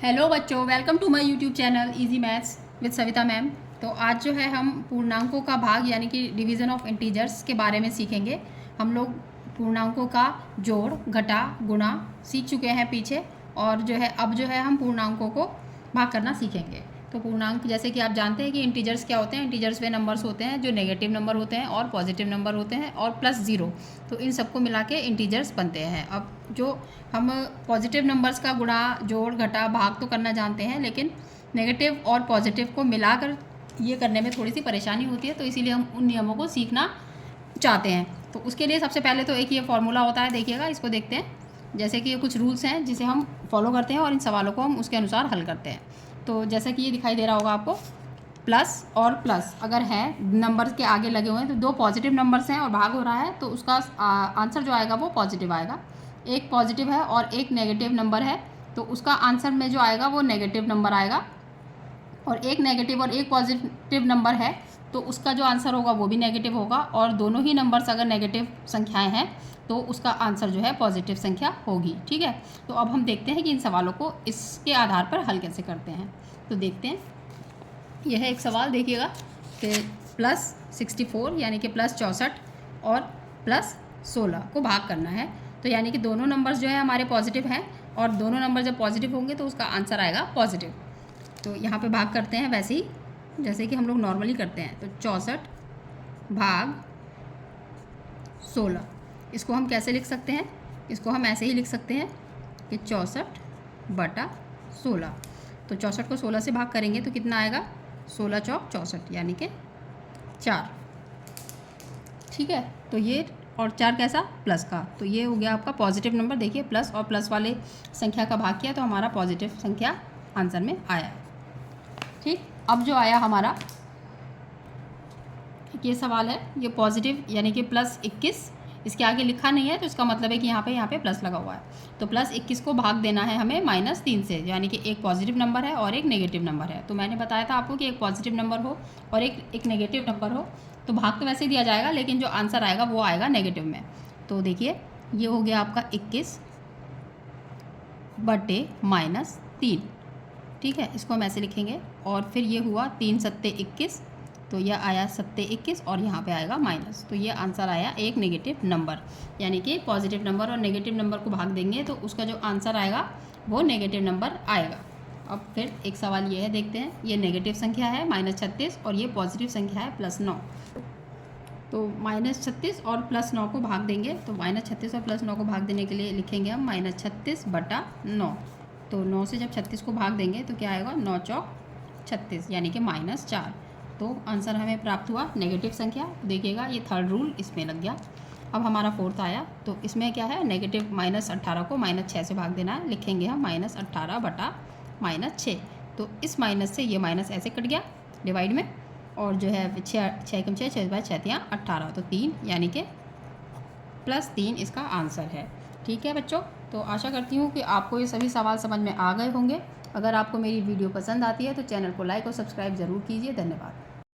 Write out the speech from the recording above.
Hello बच्चों, welcome to my YouTube channel easy maths with Savita ma'am. तो आज जो है हम पूर्णांकों का भाग यानी कि डिवीज़न ऑफ इंटीजर्स के बारे में सीखेंगे। हम लोग पूर्णांकों का जोड़, घटा, गुणा सीख चुके हैं पीछे, और जो है अब जो है हम पूर्णांकों को भाग करना सीखेंगे। तो पूर्णांक जैसे कि आप जानते हैं कि इंटीजर्स क्या होते हैं। इंटीजर्स वे नंबर्स होते हैं जो नेगेटिव नंबर होते हैं और पॉजिटिव नंबर होते हैं और प्लस ज़ीरो, तो इन सबको मिला के इंटीजर्स बनते हैं। अब जो हम पॉजिटिव नंबर्स का गुणा, जोड़, घटा, भाग तो करना जानते हैं, लेकिन नेगेटिव और पॉजिटिव को मिलाकर ये करने में थोड़ी सी परेशानी होती है, तो इसीलिए हम उन नियमों को सीखना चाहते हैं। तो उसके लिए सबसे पहले तो एक ये फॉर्मूला होता है, देखिएगा, इसको देखते हैं। जैसे कि ये कुछ रूल्स हैं जिसे हम फॉलो करते हैं और इन सवालों को हम उसके अनुसार हल करते हैं। तो जैसे कि ये दिखाई दे रहा होगा आपको, प्लस और प्लस अगर है नंबर के आगे लगे हुए हैं, तो दो पॉजिटिव नंबर्स हैं और भाग हो रहा है, तो उसका आंसर जो आएगा वो पॉजिटिव आएगा। एक पॉजिटिव है और एक नेगेटिव नंबर है, तो उसका आंसर में जो आएगा वो नेगेटिव नंबर आएगा। और एक नेगेटिव और एक पॉजिटिव नंबर है, तो उसका जो आंसर होगा वो भी नेगेटिव होगा। और दोनों ही नंबर्स अगर नेगेटिव संख्याएं हैं तो उसका आंसर जो है पॉजिटिव संख्या होगी। ठीक है, तो अब हम देखते हैं कि इन सवालों को इसके आधार पर हल कैसे करते हैं। तो देखते हैं, यह है एक सवाल, देखिएगा कि +64 यानी कि +64 और +16 को भाग करना है। तो यानी कि दोनों नंबर्स जो है हमारे पॉजिटिव हैं, और दोनों नंबर जब पॉजिटिव होंगे तो उसका आंसर आएगा पॉजिटिव। तो यहाँ पे भाग करते हैं वैसे ही जैसे कि हम लोग नॉर्मली करते हैं। तो 64 भाग 16, इसको हम कैसे लिख सकते हैं? इसको हम ऐसे ही लिख सकते हैं कि 64/16। तो 64 को 16 से भाग करेंगे तो कितना आएगा? 16 चौक 64 यानी कि 4। ठीक है, तो ये, और 4 कैसा? प्लस का। तो ये हो गया आपका पॉजिटिव नंबर। देखिए, प्लस और प्लस वाले संख्या का भाग किया तो हमारा पॉजिटिव संख्या आंसर में आया। ठीक, अब जो आया हमारा ये सवाल है, ये पॉजिटिव यानी कि +21, इसके आगे लिखा नहीं है तो इसका मतलब है कि यहाँ पे प्लस लगा हुआ है। तो +21 को भाग देना है हमें -3 से, यानी कि एक पॉजिटिव नंबर है और एक नेगेटिव नंबर है। तो मैंने बताया था आपको कि एक पॉजिटिव नंबर हो और एक नेगेटिव नंबर हो तो भाग तो वैसे ही दिया जाएगा, लेकिन जो आंसर आएगा वो आएगा नेगेटिव में। तो देखिए, ये हो गया आपका 21/-3। ठीक है, इसको हम ऐसे लिखेंगे। और फिर ये हुआ 3 सत्ते 21, तो यह आया 7 21 और यहाँ पे आएगा माइनस। तो ये आंसर आया एक नेगेटिव नंबर, यानी कि पॉजिटिव नंबर और नेगेटिव नंबर को भाग देंगे तो उसका जो आंसर आएगा वो नेगेटिव नंबर आएगा। अब फिर एक सवाल ये है, देखते हैं। ये नेगेटिव संख्या है -36 और ये पॉजिटिव संख्या है +9। तो -36 और +9 को भाग देंगे, तो -36 और +9 को भाग देने के लिए लिखेंगे हम -36/9। तो 9 से जब 36 को भाग देंगे तो क्या आएगा? 9 चौक 36 यानी कि -4। तो आंसर हमें प्राप्त हुआ नेगेटिव संख्या। देखिएगा, ये थर्ड रूल इसमें लग गया। अब हमारा फोर्थ आया, तो इसमें क्या है? नेगेटिव -18 को -6 से भाग देना है। लिखेंगे हम -18/-6। तो इस माइनस से ये माइनस ऐसे कट गया डिवाइड में, और जो है 6 कम 6, 6/6 18, तो 3 यानी कि +3 इसका आंसर है। ठीक है बच्चों, तो आशा करती हूँ कि आपको ये सभी सवाल समझ में आ गए होंगे। अगर आपको मेरी वीडियो पसंद आती है तो चैनल को लाइक और सब्सक्राइब ज़रूर कीजिए। धन्यवाद।